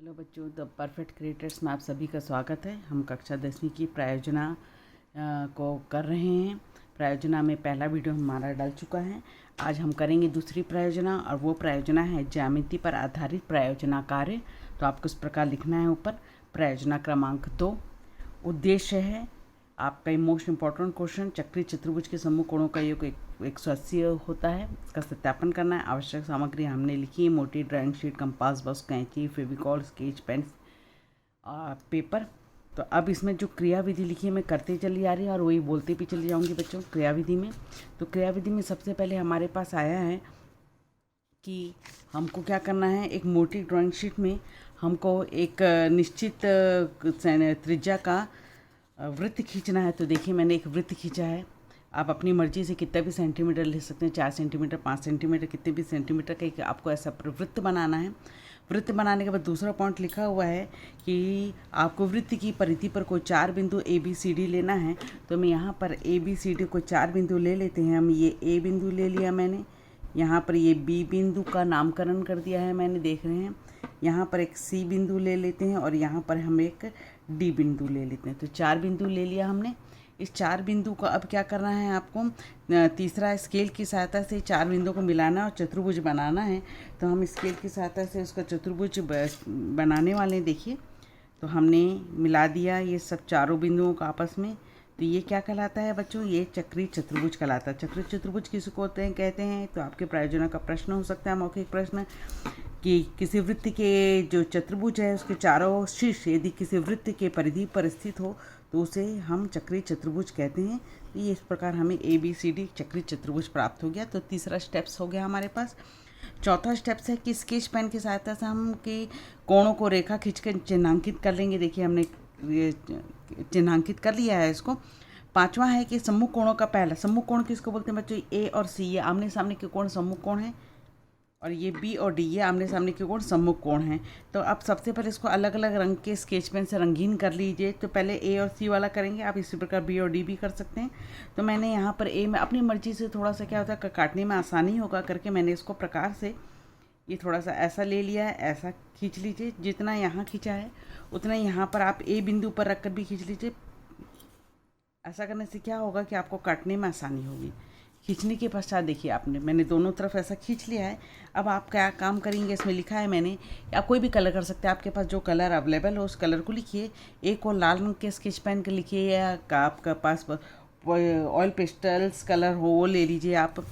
Hello बच्चों, the perfect creators में आप सभी का स्वागत है। हम कक्षा 10वीं की प्रायोजना को कर रहे हैं। प्रायोजना में पहला वीडियो हमारा डल चुका है। आज हम करेंगे दूसरी प्रायोजना और वो प्रायोजना है ज्यामिति पर आधारित प्रायोजना कार्य। तो आपको इस प्रकार लिखना है ऊपर प्रायोजना क्रमांक 2। उद्देश्य है आपका मोस्ट इम्पॉर्टेंट क्वेश्चन, चक्रीय चतुर्भुज के समूह कोणों का योग 180 होता है। इसका सत्यापन करना है। आवश्यक सामग्री हमने लिखी है, मोटी ड्राइंग शीट, कंपास बॉक्स, कैंची, फेविकॉल, स्केच पेन, पेपर। तो अब इसमें जो क्रियाविधि लिखी है मैं करते चली आ रही है और वही बोलते भी चली जाऊंगी बच्चों क्रियाविधि में। तो क्रियाविधि में सबसे पहले हमारे पास आया है कि हमको क्या करना है। एक मोटी ड्राइंग शीट में हमको एक निश्चित त्रिज्या का वृत्त खींचना है। तो देखिए मैंने एक वृत्त खींचा है। आप अपनी मर्जी से कितना भी सेंटीमीटर ले सकते हैं, 4 सेंटीमीटर, 5 सेंटीमीटर, कितने भी सेंटीमीटर का एक आपको ऐसा वृत्त बनाना है। वृत्त बनाने के बाद दूसरा पॉइंट लिखा हुआ है कि आपको वृत्त की परिधि पर कोई 4 बिंदु ए बी सी डी लेना है। तो मैं यहाँ पर ए बी सी डी को 4 बिंदु ले लेते हैं। हम ये ए बिंदु ले लिया मैंने, यहाँ पर ये बी बिंदु का नामकरण कर दिया है मैंने, देख रहे हैं। यहाँ पर एक सी बिंदु ले लेते हैं और यहाँ पर हम एक डी बिंदु ले लेते हैं। तो 4 बिंदु ले लिया हमने। इस 4 बिंदु को अब क्या करना है आपको, तीसरा स्केल की सहायता से 4 बिंदुओं को मिलाना और चतुर्भुज बनाना है। तो हम स्केल की सहायता से उसका चतुर्भुज बनाने वाले हैं। देखिए तो हमने मिला दिया ये सब चारों बिंदुओं को आपस में। तो ये क्या कहलाता है बच्चों, ये चक्रीय चतुर्भुज कहलाता है। चक्रीय चतुर्भुज किसको कहते हैं। तो आपके प्रायोजना का प्रश्न हो सकता है, मौखिक प्रश्न, कि किसी वृत्त के जो चतुर्भुज है उसके चारों शीर्ष यदि किसी वृत्त के परिधि पर स्थित हो तो उसे हम चक्रीय चतुर्भुज कहते हैं। तो ये इस प्रकार हमें ए बी सी डी चक्रीय चतुर्भुज प्राप्त हो गया। तो तीसरा स्टेप्स हो गया हमारे पास। चौथा स्टेप्स है कि स्केच पेन की सहायता से हम कि कोणों को रेखा खींचकर चिन्हांकित कर लेंगे। देखिए हमने ये चिन्हांकित कर लिया है इसको। पांचवा है कि सम्मुख कोणों का पहला, सम्मुख कोण किसको बोलते हैं बच्चों, ए और सी, ये आमने सामने के कोण सम्मुख कोण है, और ये बी और डी ये आमने सामने के कोण सम्मुख कोण हैं। तो अब सबसे पहले इसको अलग अलग रंग के स्केच पेन से रंगीन कर लीजिए। तो पहले ए और सी वाला करेंगे, आप इसी प्रकार बी और डी भी कर सकते हैं। तो मैंने यहाँ पर ए में अपनी मर्जी से थोड़ा सा क्या होता है काटने में आसानी होगा करके मैंने इसको प्रकार से ये थोड़ा सा ऐसा ले लिया है। ऐसा खींच लीजिए, जितना यहाँ खींचा है उतना यहाँ पर आप ए बिंदु पर रख कर भी खींच लीजिए। ऐसा करने से क्या होगा कि आपको काटने में आसानी होगी। खींचने के पश्चात देखिए मैंने दोनों तरफ ऐसा खींच लिया है। अब आप क्या काम करेंगे, इसमें लिखा है मैंने, आप कोई भी कलर कर सकते हैं। आपके पास जो कलर अवेलेबल हो उस कलर को लिखिए। एक को लाल रंग के स्केच पेन के लिखिए, या आपका पास ऑयल पेस्टल्स कलर हो वो ले लीजिए आप।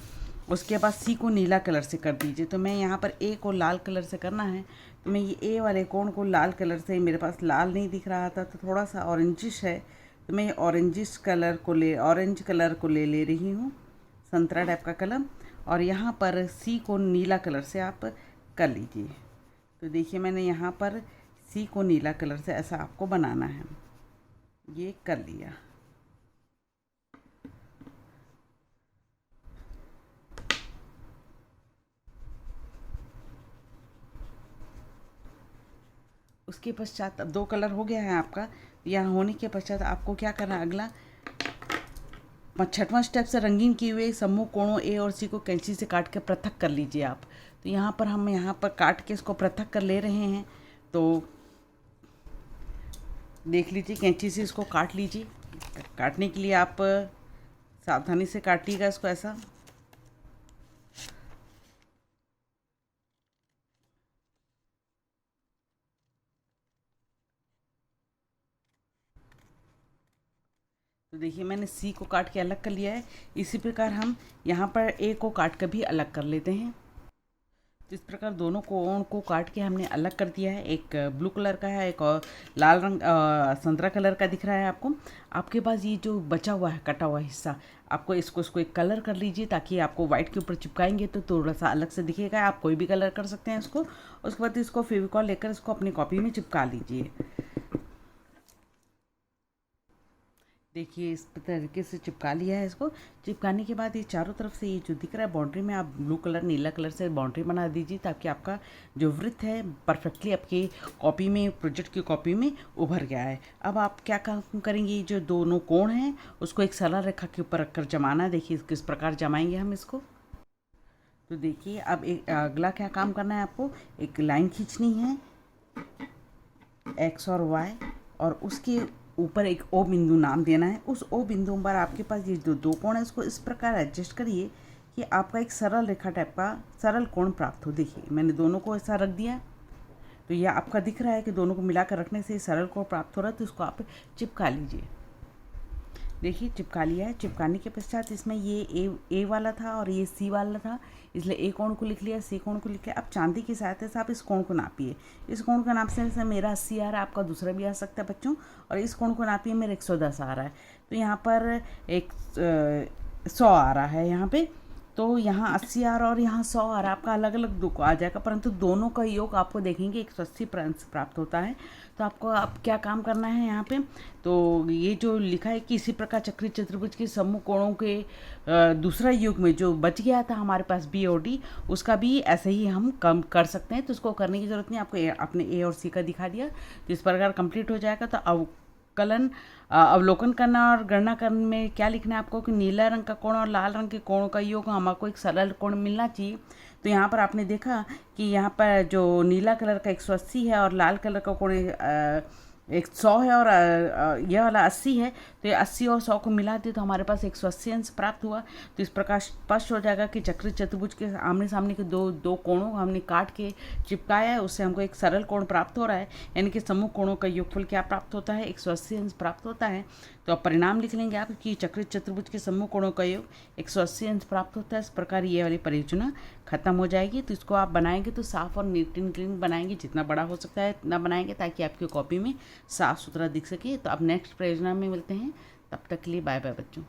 उसके बाद सी को नीला कलर से कर दीजिए। तो मैं यहाँ पर ए को लाल कलर से करना है। तो मैं ये ए वाले कोण को लाल कलर से, मेरे पास लाल नहीं दिख रहा था तो थोड़ा सा ऑरेंजिश है, तो मैं ऑरेंज कलर को ले रही हूँ, संतरा टाइप का कलर। और यहाँ पर सी को नीला कलर से आप कर लीजिए। तो देखिए मैंने यहाँ पर सी को नीला कलर से ऐसा आपको बनाना है, ये कर लिया। उसके पश्चात अब 2 कलर हो गया है आपका। यहाँ होने के पश्चात आपको क्या करना है, अगला 6वां स्टेप से रंगीन किए हुए सम्मुख कोणों ए और सी को कैंची से काट के पृथक कर लीजिए आप। तो यहाँ पर हम यहाँ पर काट के इसको पृथक कर ले रहे हैं। तो देख लीजिए, कैंची से इसको काट लीजिए। काटने के लिए आप सावधानी से काटिएगा इसको ऐसा। तो देखिए मैंने सी को काट के अलग कर लिया है। इसी प्रकार हम यहाँ पर ए को काट कर भी अलग कर लेते हैं। तो इस प्रकार दोनों कोण को काट के हमने अलग कर दिया है। एक ब्लू कलर का है, एक और लाल रंग संतरा कलर का दिख रहा है आपको। आपके पास ये जो बचा हुआ है कटा हुआ हिस्सा, आपको इसको एक कलर कर लीजिए, ताकि आपको व्हाइट के ऊपर चिपकाएंगे तो थोड़ा सा अलग से दिखेगा। आप कोई भी कलर कर सकते हैं इसको। उसके बाद इसको फेविकॉल लेकर इसको अपनी कॉपी में चिपका लीजिए। देखिए इस तरीके से चिपका लिया है इसको। चिपकाने के बाद ये चारों तरफ से ये जो दिख रहा है बाउंड्री में, आप ब्लू कलर नीला कलर से बाउंड्री बना दीजिए, ताकि आपका जो वृत्त है परफेक्टली आपकी कॉपी में, प्रोजेक्ट की कॉपी में उभर गया है। अब आप क्या काम करेंगे, जो दोनों कोण हैं उसको एक सरल रेखा के ऊपर रखकर जमाना। देखिए किस प्रकार जमाएंगे हम इसको। तो देखिए अब एक अगला क्या काम करना है आपको, एक लाइन खींचनी है एक्स और वाई, और उसके ऊपर एक ओ बिंदु नाम देना है। उस ओ बिंदु पर आपके पास ये जो दो कोण है इसको इस प्रकार एडजस्ट करिए कि आपका एक सरल रेखा टाइप का सरल कोण प्राप्त हो। देखिए मैंने दोनों को ऐसा रख दिया, तो यह आपका दिख रहा है कि दोनों को मिलाकर रखने से सरल कोण प्राप्त हो रहा है। तो इसको आप चिपका लीजिए। देखिए चिपका लिया है। चिपकाने के पश्चात इसमें ये ए वाला था और ये सी वाला था, इसलिए ए कोण को लिख लिया, सी कोण को लिख लिया। अब चांदी की सहायता से आप इस कोण को नापिए। इस कोण का नापने से मेरा 80 आ रहा है, आपका दूसरा भी आ सकता है बच्चों, और इस कोण को नापिए, मेरा 110 आ रहा है। तो यहाँ पर 100 आ रहा है यहाँ पे, तो यहाँ 80 आ रहा है और यहाँ 100 आ रहा है। आपका अलग अलग दो आ जाएगा, परंतु दोनों का योग आपको देखेंगे 180 प्राप्त होता है। तो आपको अब क्या काम करना है यहाँ पे, तो ये जो लिखा है कि इसी प्रकार चक्रीय चतुर्भुज के समूह कोणों के दूसरा युग में जो बच गया था हमारे पास बी और डी, उसका भी ऐसे ही हम कम कर सकते हैं। तो उसको करने की ज़रूरत नहीं, आपको आपने ए और सी का दिखा दिया। तो इस प्रकार कंप्लीट हो जाएगा। तो अवलोकन करना और गणना करने में क्या लिखना है आपको कि नीला रंग का कोण और लाल रंग के कोणों का योग हमको एक सरल कोण मिलना चाहिए। तो यहाँ पर आपने देखा कि यहाँ पर जो नीला कलर का 180 है और लाल कलर का कोण 100 है और यह वाला 80 है। तो ये 80 और 100 को मिला दिए तो हमारे पास 180 अंश प्राप्त हुआ। तो इस प्रकार स्पष्ट हो जाएगा कि चक्रीय चतुर्भुज के आमने सामने के दो कोणों को हमने काट के चिपकाया है, उससे हमको एक सरल कोण प्राप्त हो रहा है। यानी कि समूह कोणों का योगफल क्या प्राप्त होता है, 180 अंश प्राप्त होता है। तो अब परिणाम लिख लेंगे आप कि चक्रीय चतुर्भुज के समूह कोणों का योग 180 अंश प्राप्त होता है। इस प्रकार ये वाली परियोजना खत्म हो जाएगी। तो इसको आप बनाएंगे तो साफ और नीट एंड क्लीन बनाएंगे, जितना बड़ा हो सकता है इतना बनाएंगे ताकि आपकी कॉपी में साफ सुथरा दिख सके। तो अब नेक्स्ट परियोजना में मिलते हैं, तब तक के लिए बाय बाय बच्चों।